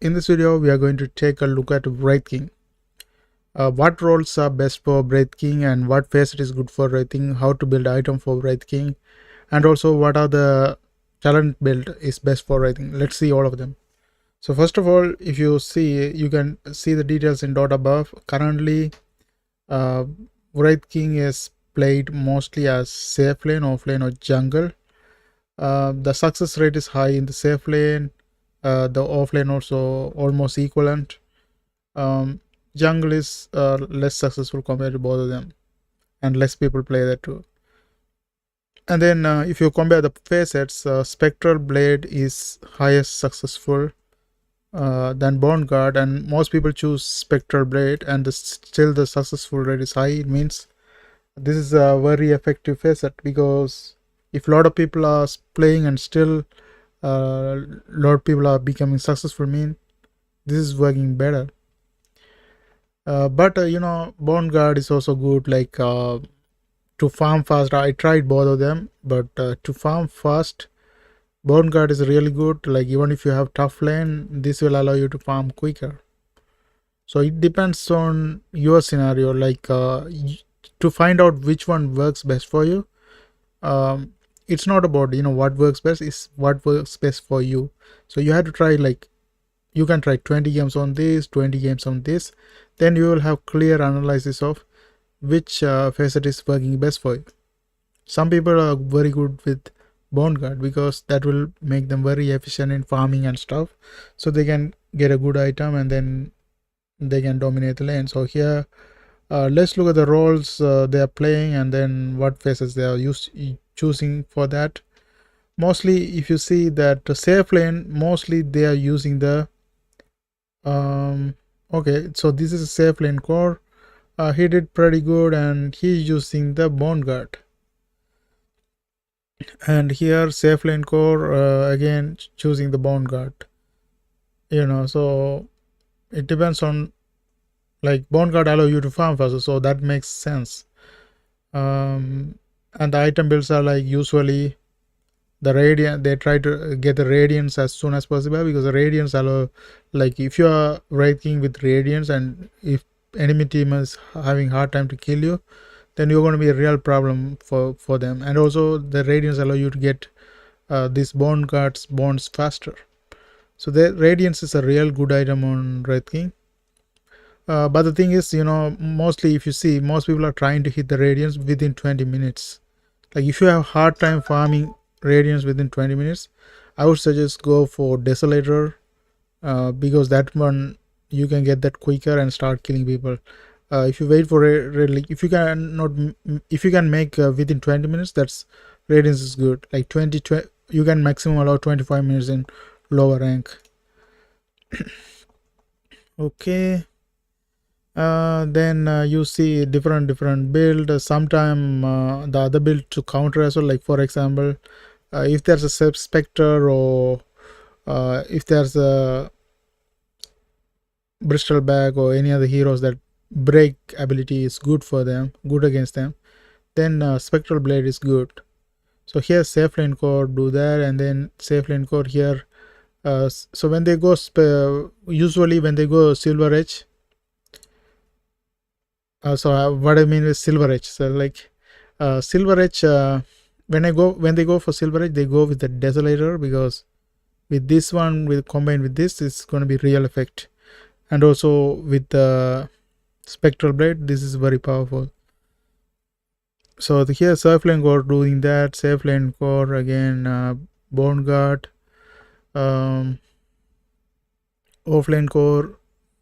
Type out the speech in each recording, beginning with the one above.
in this video we are going to take a look at Wraith King. What roles are best for Wraith King and what facet is good for Wraith King, how to build item for Wraith King, and also what are the talent build is best for Wraith King. Let's see all of them. So first of all, if you see, you can see the details in dot above. Currently Wraith King is played mostly as safe lane, offlane or jungle. The success rate is high in the safe lane, the offlane also almost equivalent. Jungle is less successful compared to both of them, and less people play that too. And then if you compare the facets, Spectral Blade is highest successful than Bone Guard, and most people choose Spectral Blade, and still the successful rate is high. It means this is a very effective facet, because if a lot of people are playing and still a lot of people are becoming successful, mean this is working better. But you know, Bone Guard is also good, like to farm fast. I tried both of them, but to farm fast, Bone Guard is really good. Like even if you have tough lane, this will allow you to farm quicker. So it depends on your scenario, like to find out which one works best for you. It's not about, you know, what works best, is what works best for you. So you have to try, like you can try 20 games on this, 20 games on this, then you will have clear analysis of which facet is working best for you. Some people are very good with Bone Guard because that will make them very efficient in farming and stuff, so they can get a good item and then they can dominate the lane. So here let's look at the roles they are playing and then what phases they are choosing for that. Mostly if you see that the safe lane, mostly they are using the okay, so this is a safe lane core. He did pretty good and he's using the Bone Guard. And here safe lane core again choosing the Bone Guard. You know, so it depends on, like Bone Guard allow you to farm faster, so that makes sense. And the item builds are like usually the radiant, they try to get the radiance as soon as possible, because the radiance allow, like if you are Wraith King with radiance and if enemy team is having hard time to kill you, then you're going to be a real problem for them. And also the radiance allow you to get these Bone Guards bonds faster. So the radiance is a real good item on Wraith King. But the thing is, you know, mostly if you see, most people are trying to hit the radiance within 20 minutes. Like if you have hard time farming radiance within 20 minutes, I would suggest go for Desolator, because that one you can get that quicker and start killing people. If you wait for if you can make within 20 minutes, that's radiance is good. Like 20 you can maximum allow 25 minutes in lower rank. Okay. Then you see different build. Sometime the other build to counter as well. Like for example, if there's a Spectre, or if there's a Bristol Bag or any other heroes that break ability is good for them, good against them, then Spectral Blade is good. So here safe lane core do that, and then safe lane core here. So when they go usually when they go Silver Edge. So what I mean is Silver Edge. So like Silver Edge, when they go for Silver Edge, they go with the Desolator, because with this one, with combined with this, it's going to be real effect. And also with the Spectral Blade, this is very powerful. So here safe lane core doing that, safe lane core again, Bone Guard, offlane core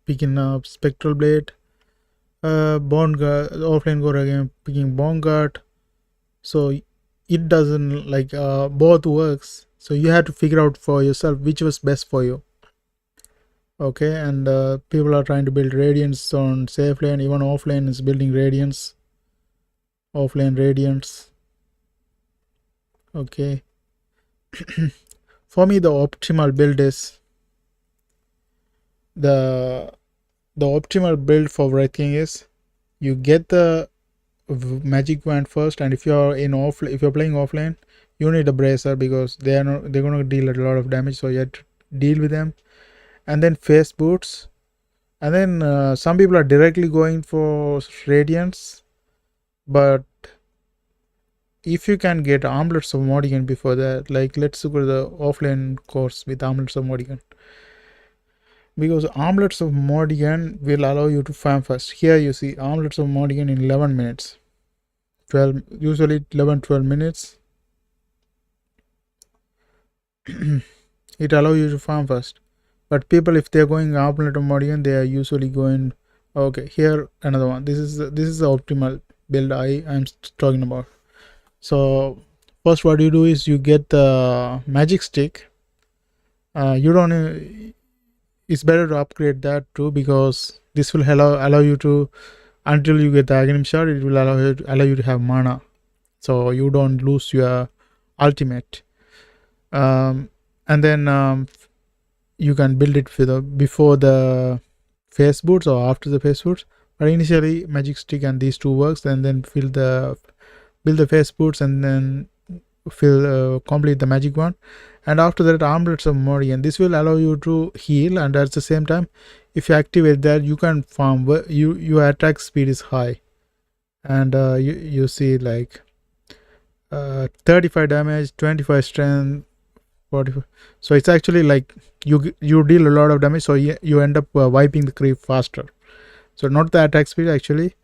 picking up Spectral Blade. Bone Guard, offlane core again picking Bone Guard. So it doesn't, like both works, so you have to figure out for yourself which was best for you. Okay, and people are trying to build radiance on safe lane. Even offlane is building radiance, offlane radiance. Okay. For me, the optimal build is the optimal build for Wraith King is you get the magic wand first, and if you're playing offlane, you need a bracer, because they're going to deal a lot of damage, so you have to deal with them. and then face boots, and then some people are directly going for radiance. But if you can get armlets of Mordigan before that, like let's go to the offline course with armlets of Mordigan, because armlets of Mordigan will allow you to farm fast. Here you see armlets of Mordigan in 11 minutes, 12, usually 11-12 minutes. It allow you to farm fast. But people, if they're going armlet of Mordigan, they are usually going. Okay, here another one. This is the optimal build I'm talking about. So first, what you do is you get the magic stick. You don't. It's better to upgrade that too, because this will allow you to, until you get the aghanim shard, it will allow you to have mana, so you don't lose your ultimate. And then you can build it before the face boots or after the face boots. But initially, magic stick and these two works, and then build the face boots, and then complete the magic one. And after that, armlets of Mordigan. This will allow you to heal, and at the same time, if you activate that, you can farm. Your attack speed is high, and you see like 35 damage, 25 strength, 45. So it's actually like you deal a lot of damage, so you end up wiping the creep faster. So not the attack speed actually,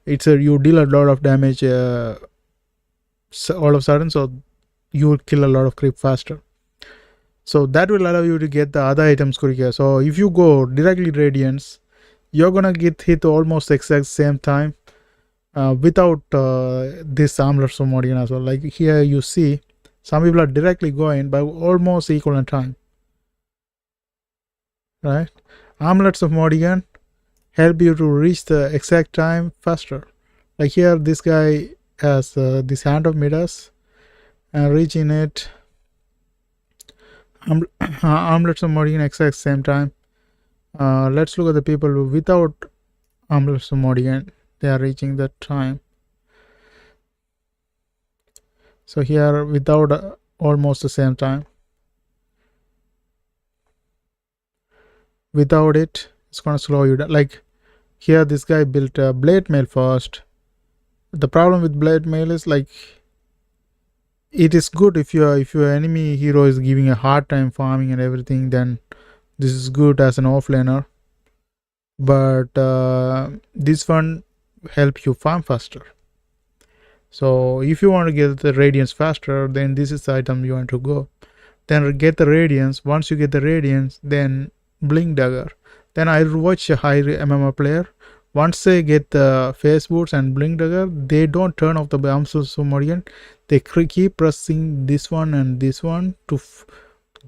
it's you deal a lot of damage all of a sudden, so you will kill a lot of creep faster. So that will allow you to get the other items quicker. So if you go directly radiance, you're gonna get hit almost exact same time without this armlets of Mordigan as well. Like here you see some people are directly going by almost equal in time, right? Armlets of Mordigan help you to reach the exact time faster. Like here this guy has this hand of Midas, and reaching it armlets of Mordigan exact same time. Let's look at the people without armlets of Mordigan. They are reaching that time. So here without almost the same time. Without it, it's gonna slow you down. Like here this guy built a blade mail first. The problem with blade mail is like it is good if your enemy hero is giving a hard time farming and everything, then this is good as an offlaner. But this one helps you farm faster. So if you want to get the radiance faster, then this is the item you want to go. Then get the radiance. Once you get the radiance, then blink dagger. Then I watch a high MMR player. Once they get the face boots and blink dagger, they don't turn off the arms of Mordigan. They keep pressing this one and this one to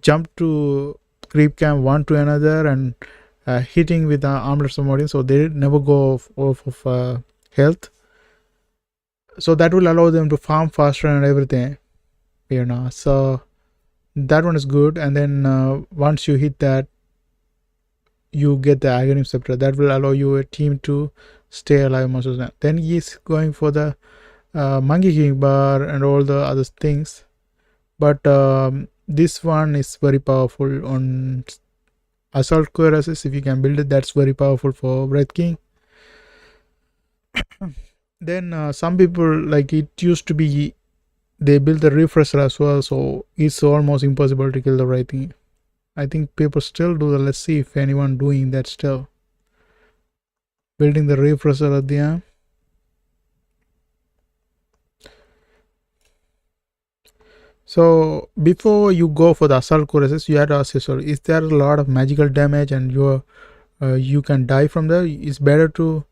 jump to creep camp one to another, and hitting with the armlets of Mordigan, so they never go off of health. So that will allow them to farm faster and everything, so that one is good. And then once you hit that, you get the aghanim scepter. That will allow you a team to stay alive most of the time. Then he's going for the monkey king bar and all the other things, but this one is very powerful on assault cuirasses. If you can build it, that's very powerful for Wraith King. Then some people, like it used to be, they build the refresher as well, so it's almost impossible to kill the Wraith King. I think people still do that. Let's see if anyone doing that still. Building the refresher at the end. So before you go for the assault cuirasses, you have to ask yourself, is there a lot of magical damage and you can die from there? It's better to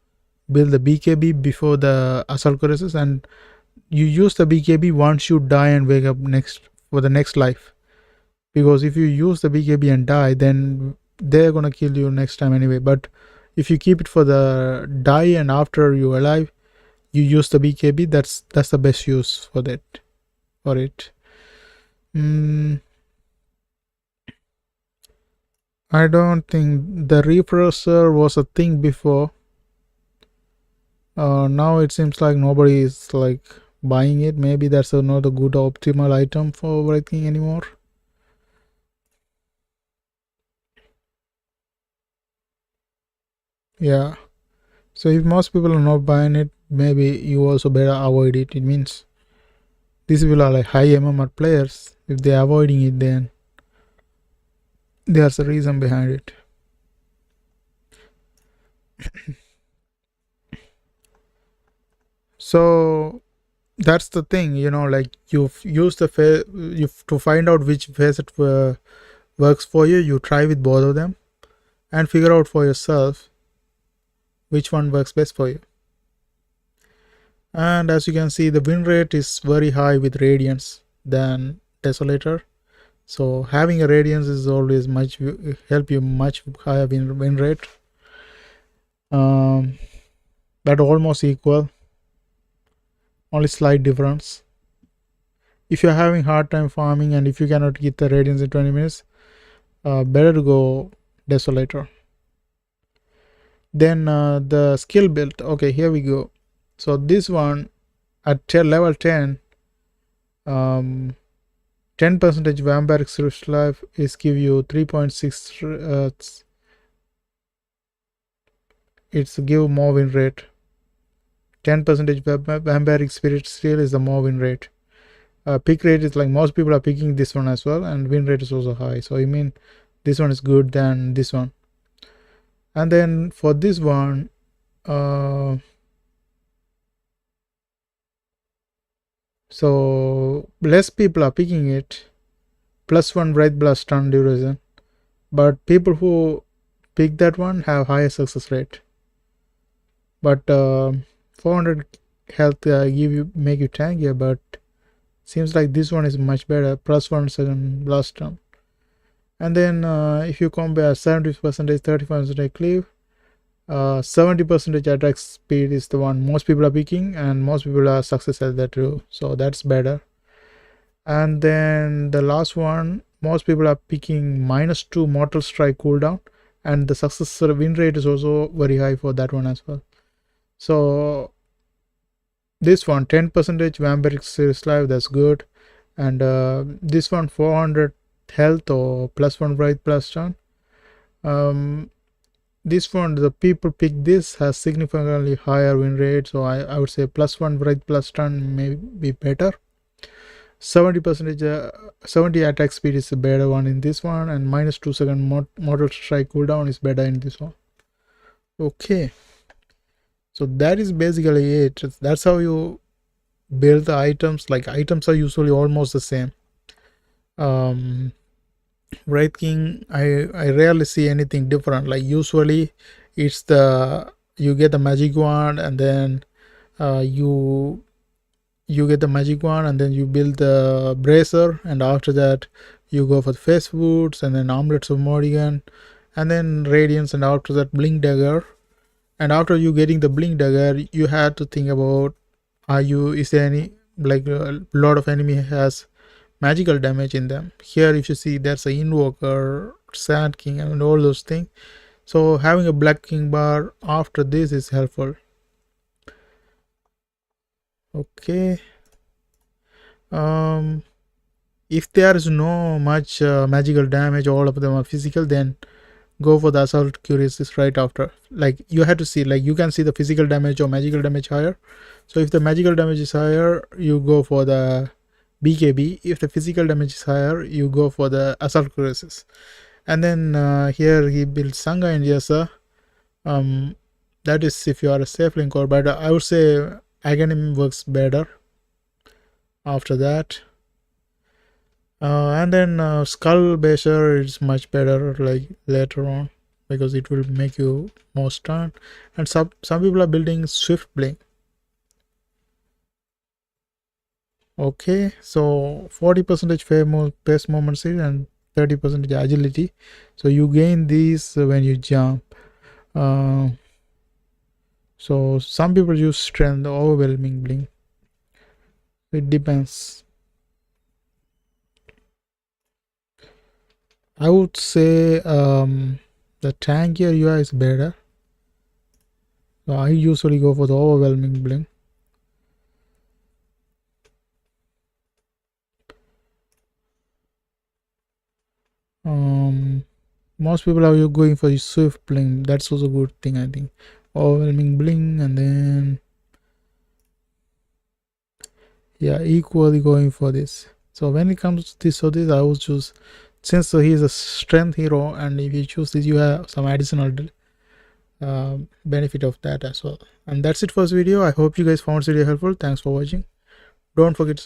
build the BKB before the assault cuirasses, and you use the BKB once you die and wake up for the next life. Because if you use the BKB and die, then they're gonna kill you next time anyway. But if you keep it for the die and after you're alive, you use the BKB. That's the best use for it. I don't think the refresher was a thing before. Now it seems like nobody is like buying it. Maybe that's not a good optimal item for Wraith King anymore. Yeah. So if most people are not buying it, maybe you also better avoid it. It means these people are like high MMR players. If they're avoiding it, then there's a reason behind it. So that's the thing, like you've used you to find out which facet works for you. You try with both of them and figure out for yourself which one works best for you. And as you can see, the win rate is very high with radiance than desolator. So having a radiance is always much help you much higher win rate. um that almost equal, only slight difference. If you're having hard time farming and if you cannot get the radiance in 20 minutes, better to go desolator. Then the skill build. Okay, here we go. So this one at level 10, 10 percentage vampiric surge life is give you 3.6. It's give more win rate. 10 percentage vampiric spirit steel is the more win rate. Pick rate is like most people are picking this one as well, and win rate is also high. So I mean this one is good than this one. And then for this one, so less people are picking it. +1 Wraith blast stun duration, but people who pick that one have higher success rate. But 400 health make you tankier, but seems like this one is much better. +1 second blast stun. And then if you compare 70%, 30% cleave, 70% attack speed is the one most people are picking, and most people are success at that too, so that's better. And then the last one, most people are picking -2 mortal strike cooldown, and the success win rate is also very high for that one as well. So this one 10% vampiric series life, that's good. And this one 400 health or +1 Wraith plus stun. This one, the people pick this, has significantly higher win rate, so I would say +1 Wraith plus stun may be better. 70% 70 attack speed is a better one in this one, and -2 second mortal strike cooldown is better in this one. Okay, so that is basically it. That's how you build the items. Like items are usually almost the same. Wraith King, I rarely see anything different. Like usually it's the you get the magic wand, and then you get the magic one, and then you build the bracer, and after that you go for the face boots, and then armlets of Morrigan, and then radiance, and after that blink dagger. And after you getting the blink dagger, you had to think about, is there any, like a lot of enemy has magical damage in them. Here if you see, there's a invoker, sand king, and all those things. So having a black king bar after this is helpful. Okay. If there is no much magical damage, all of them are physical, then go for the assault cuirass right after. Like you have to see, like you can see the physical damage or magical damage higher. So if the magical damage is higher, you go for the BKB. If the physical damage is higher, you go for the assault cuirasses. And then here he builds Sangha and Yasa. That is if you are a Safelane core, but I would say Aghanim works better after that. And then Skull Basher is much better like later on, because it will make you more stun. And some people are building Swift Blink. Okay, so 40% pace movement speed and 30% agility. So you gain these when you jump. So some people use strength, overwhelming blink. It depends. I would say the tankier UI is better. So I usually go for the overwhelming blink. Most people are going for the swift bling. That's also a good thing, I think. Overwhelming bling, and then yeah, equally going for this. So when it comes to this, I will choose, since he is a strength hero, and if you choose this, you have some additional benefit of that as well. And that's it for this video. I hope you guys found this video helpful. Thanks for watching. Don't forget to